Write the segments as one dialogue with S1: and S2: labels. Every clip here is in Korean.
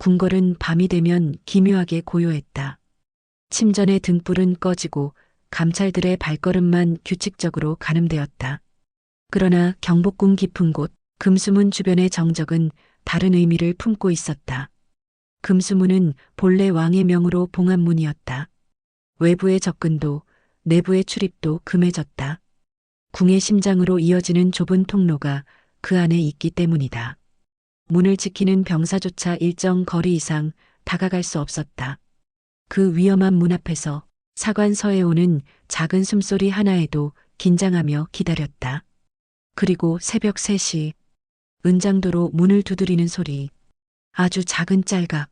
S1: 궁궐은 밤이 되면 기묘하게 고요했다. 침전의 등불은 꺼지고 감찰들의 발걸음만 규칙적으로 가늠되었다. 그러나 경복궁 깊은 곳 금수문 주변의 정적은 다른 의미를 품고 있었다. 금수문은 본래 왕의 명으로 봉한 문이었다. 외부의 접근도 내부의 출입도 금해졌다. 궁의 심장으로 이어지는 좁은 통로가 그 안에 있기 때문이다. 문을 지키는 병사조차 일정 거리 이상 다가갈 수 없었다. 그 위험한 문 앞에서 사관 서해오는 작은 숨소리 하나에도 긴장하며 기다렸다. 그리고 새벽 3시 은장도로 문을 두드리는 소리. 아주 작은 짤각.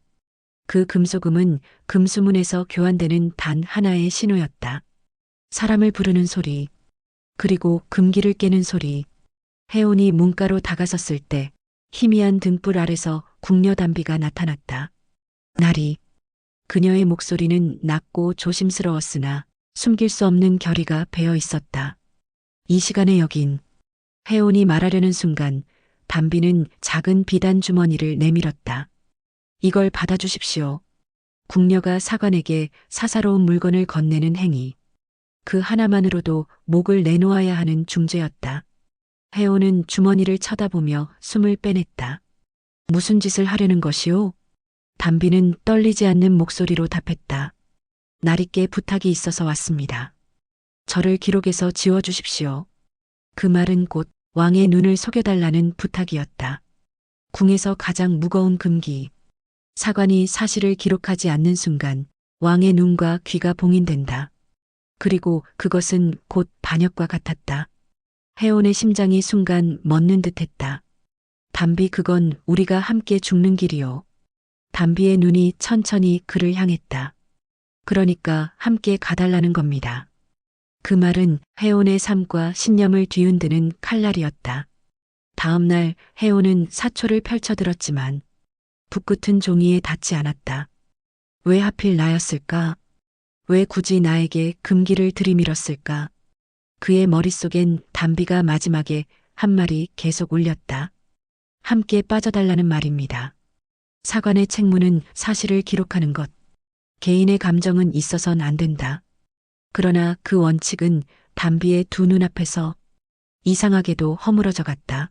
S1: 그 금소금은 금수문에서 교환되는 단 하나의 신호였다. 사람을 부르는 소리. 그리고 금기를 깨는 소리. 혜온이 문가로 다가섰을 때 희미한 등불 아래서 궁녀 담비가 나타났다. 나리. 그녀의 목소리는 낮고 조심스러웠으나 숨길 수 없는 결의가 배어 있었다. 이 시간에 여긴. 혜온이 말하려는 순간 담비는 작은 비단 주머니를 내밀었다. 이걸 받아주십시오. 궁녀가 사관에게 사사로운 물건을 건네는 행위. 그 하나만으로도 목을 내놓아야 하는 중죄였다. 혜온은 주머니를 쳐다보며 숨을 빼냈다. 무슨 짓을 하려는 것이오? 담비는 떨리지 않는 목소리로 답했다. 나리께 부탁이 있어서 왔습니다. 저를 기록에서 지워주십시오. 그 말은 곧 왕의 눈을 속여달라는 부탁이었다. 궁에서 가장 무거운 금기. 사관이 사실을 기록하지 않는 순간 왕의 눈과 귀가 봉인된다. 그리고 그것은 곧 반역과 같았다. 혜온의 심장이 순간 멎는 듯했다. 담비, 그건 우리가 함께 죽는 길이요. 담비의 눈이 천천히 그를 향했다. 그러니까 함께 가달라는 겁니다. 그 말은 혜온의 삶과 신념을 뒤흔드는 칼날이었다. 다음 날 혜온은 사초를 펼쳐들었지만 붓끝은 종이에 닿지 않았다. 왜 하필 나였을까? 왜 굳이 나에게 금기를 들이밀었을까? 그의 머릿속엔 담비가 마지막에 한 말이 계속 울렸다. 함께 빠져달라는 말입니다. 사관의 책무는 사실을 기록하는 것. 개인의 감정은 있어선 안 된다. 그러나 그 원칙은 담비의 두 눈앞에서 이상하게도 허물어져 갔다.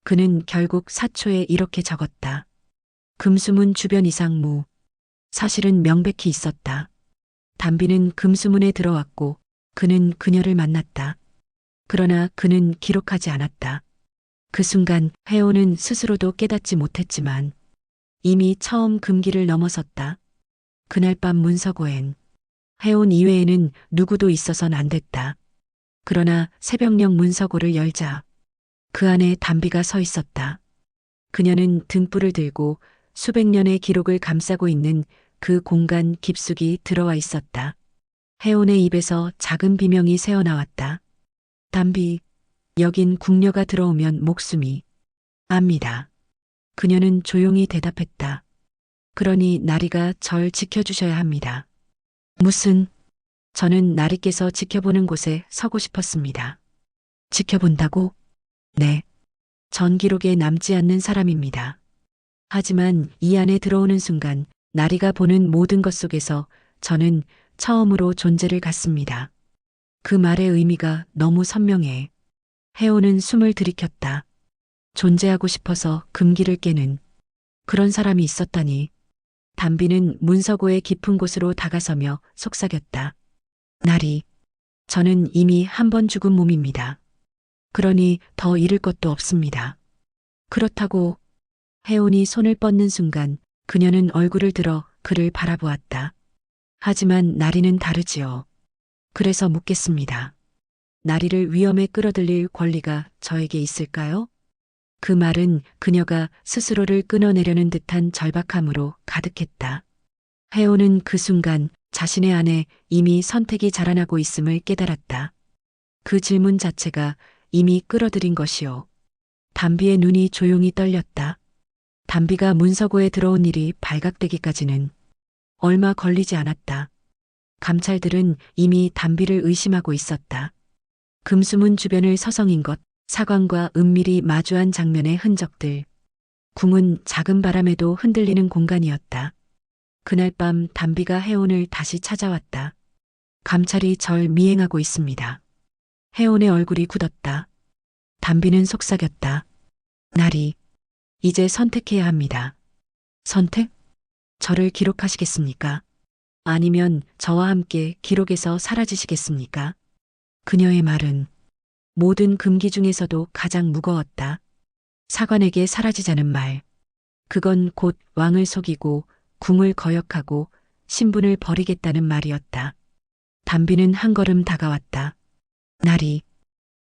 S1: 그는 결국 사초에 이렇게 적었다. 금수문 주변 이상무. 사실은 명백히 있었다. 담비는 금수문에 들어왔고 그는 그녀를 만났다. 그러나 그는 기록하지 않았다. 그 순간 혜온은 스스로도 깨닫지 못했지만 이미 처음 금기를 넘어섰다. 그날 밤 문서고엔 혜온 이외에는 누구도 있어선 안 됐다. 그러나 새벽녘 문서고를 열자 그 안에 담비가 서 있었다. 그녀는 등불을 들고 수백 년의 기록을 감싸고 있는 그 공간 깊숙이 들어와 있었다. 혜온의 입에서 작은 비명이 새어나왔다. 담비, 여긴 궁녀가 들어오면 목숨이. 압니다. 그녀는 조용히 대답했다. 그러니 나리가 절 지켜주셔야 합니다. 무슨? 저는 나리께서 지켜보는 곳에 서고 싶었습니다. 지켜본다고? 네. 전 기록에 남지 않는 사람입니다. 하지만 이 안에 들어오는 순간 나리가 보는 모든 것 속에서 저는 처음으로 존재를 갖습니다. 그 말의 의미가 너무 선명해. 혜온은 숨을 들이켰다. 존재하고 싶어서 금기를 깨는 그런 사람이 있었다니. 담비는 문서고의 깊은 곳으로 다가서며 속삭였다. 나리, 저는 이미 한 번 죽은 몸입니다. 그러니 더 잃을 것도 없습니다. 그렇다고. 혜온이 손을 뻗는 순간 그녀는 얼굴을 들어 그를 바라보았다. 하지만 나리는 다르지요. 그래서 묻겠습니다. 나리를 위험에 끌어들일 권리가 저에게 있을까요? 그 말은 그녀가 스스로를 끊어내려는 듯한 절박함으로 가득했다. 혜온은 그 순간 자신의 안에 이미 선택이 자라나고 있음을 깨달았다. 그 질문 자체가 이미 끌어들인 것이요. 담비의 눈이 조용히 떨렸다. 담비가 문서고에 들어온 일이 발각되기까지는 얼마 걸리지 않았다. 감찰들은 이미 담비를 의심하고 있었다. 금수문 주변을 서성인 것, 사관과 은밀히 마주한 장면의 흔적들. 궁은 작은 바람에도 흔들리는 공간이었다. 그날 밤 담비가 혜원을 다시 찾아왔다. 감찰이 절 미행하고 있습니다. 혜원의 얼굴이 굳었다. 담비는 속삭였다. 나리, 이제 선택해야 합니다. 선택? 저를 기록하시겠습니까? 아니면 저와 함께 기록에서 사라지시겠습니까? 그녀의 말은 모든 금기 중에서도 가장 무거웠다. 사관에게 사라지자는 말. 그건 곧 왕을 속이고 궁을 거역하고 신분을 버리겠다는 말이었다. 담비는 한 걸음 다가왔다. 나리,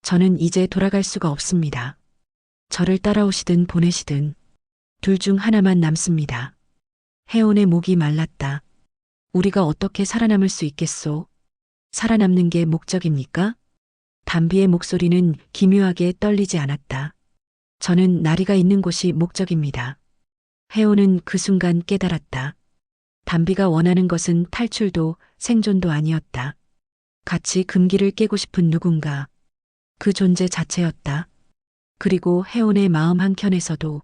S1: 저는 이제 돌아갈 수가 없습니다. 저를 따라오시든 보내시든 둘 중 하나만 남습니다. 혜원의 목이 말랐다. 우리가 어떻게 살아남을 수 있겠소? 살아남는 게 목적입니까? 담비의 목소리는 기묘하게 떨리지 않았다. 저는 나리가 있는 곳이 목적입니다. 혜원은 그 순간 깨달았다. 담비가 원하는 것은 탈출도 생존도 아니었다. 같이 금기를 깨고 싶은 누군가. 그 존재 자체였다. 그리고 혜원의 마음 한켠에서도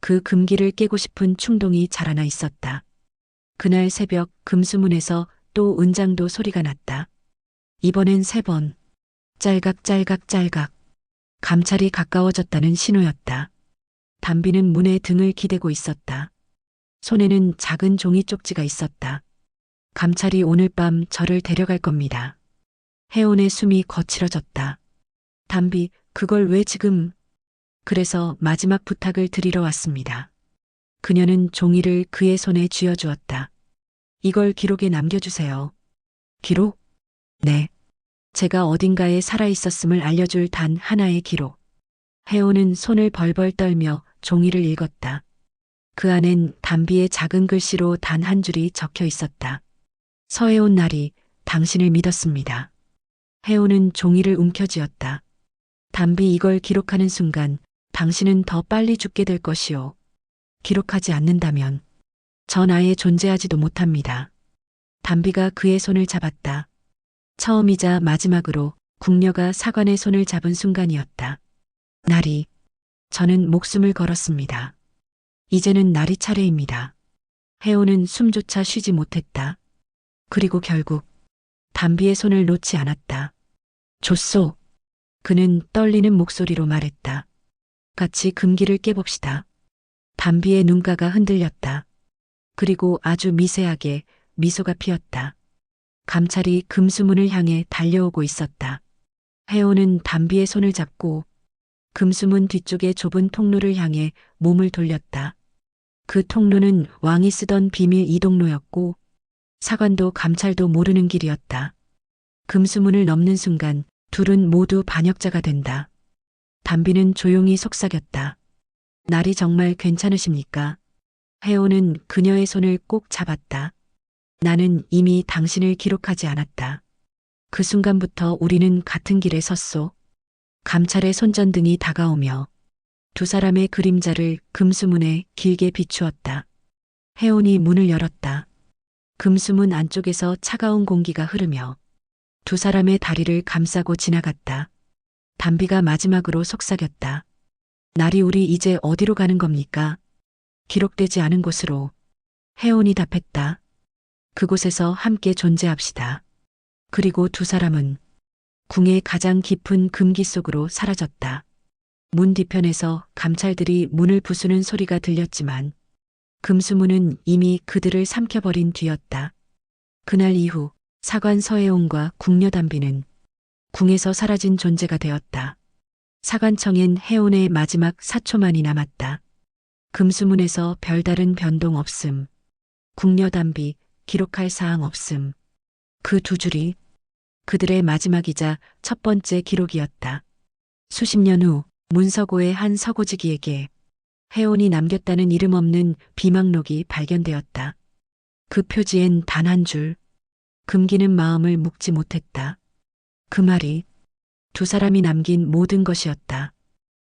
S1: 그 금기를 깨고 싶은 충동이 자라나 있었다. 그날 새벽 금수문에서 또 은장도 소리가 났다. 이번엔 3번. 짤각짤각짤각. 감찰이 가까워졌다는 신호였다. 담비는 문에 등을 기대고 있었다. 손에는 작은 종이 쪽지가 있었다. 감찰이 오늘 밤 저를 데려갈 겁니다. 혜원의 숨이 거칠어졌다. 담비, 그걸 왜 지금? 그래서 마지막 부탁을 드리러 왔습니다. 그녀는 종이를 그의 손에 쥐어주었다. 이걸 기록에 남겨주세요. 기록? 네. 제가 어딘가에 살아있었음을 알려줄 단 하나의 기록. 혜원은 손을 벌벌 떨며 종이를 읽었다. 그 안엔 담비의 작은 글씨로 단 한 줄이 적혀 있었다. 서해온 날이 당신을 믿었습니다. 혜원은 종이를 움켜쥐었다. 담비, 이걸 기록하는 순간 당신은 더 빨리 죽게 될 것이오. 기록하지 않는다면 전 아예 존재하지도 못합니다. 담비가 그의 손을 잡았다. 처음이자 마지막으로 궁녀가 사관의 손을 잡은 순간이었다. 나리, 저는 목숨을 걸었습니다. 이제는 나리 차례입니다. 혜원은 숨조차 쉬지 못했다. 그리고 결국 담비의 손을 놓지 않았다. 줬소. 그는 떨리는 목소리로 말했다. 같이 금기를 깨봅시다. 담비의 눈가가 흔들렸다. 그리고 아주 미세하게 미소가 피었다. 감찰이 금수문을 향해 달려오고 있었다. 혜원은 담비의 손을 잡고 금수문 뒤쪽의 좁은 통로를 향해 몸을 돌렸다. 그 통로는 왕이 쓰던 비밀 이동로였고 사관도 감찰도 모르는 길이었다. 금수문을 넘는 순간 둘은 모두 반역자가 된다. 담비는 조용히 속삭였다. 날이 정말 괜찮으십니까? 혜원은 그녀의 손을 꼭 잡았다. 나는 이미 당신을 기록하지 않았다. 그 순간부터 우리는 같은 길에 섰소. 감찰의 손전등이 다가오며 두 사람의 그림자를 금수문에 길게 비추었다. 혜원이 문을 열었다. 금수문 안쪽에서 차가운 공기가 흐르며 두 사람의 다리를 감싸고 지나갔다. 담비가 마지막으로 속삭였다. 날이, 우리 이제 어디로 가는 겁니까? 기록되지 않은 곳으로. 혜원이 답했다. 그곳에서 함께 존재합시다. 그리고 두 사람은 궁의 가장 깊은 금기 속으로 사라졌다. 문 뒤편에서 감찰들이 문을 부수는 소리가 들렸지만 금수문은 이미 그들을 삼켜버린 뒤였다. 그날 이후 사관 서혜원과 궁녀 담비는 궁에서 사라진 존재가 되었다. 사관청엔 혜원의 마지막 사초만이 남았다. 금수문에서 별다른 변동 없음. 궁녀 담비 기록할 사항 없음. 그 두 줄이 그들의 마지막이자 첫 번째 기록이었다. 수십 년 후 문서고의 한 서고지기에게 혜원이 남겼다는 이름 없는 비망록이 발견되었다. 그 표지엔 단 한 줄. 금기는 마음을 묶지 못했다. 그 말이 두 사람이 남긴 모든 것이었다.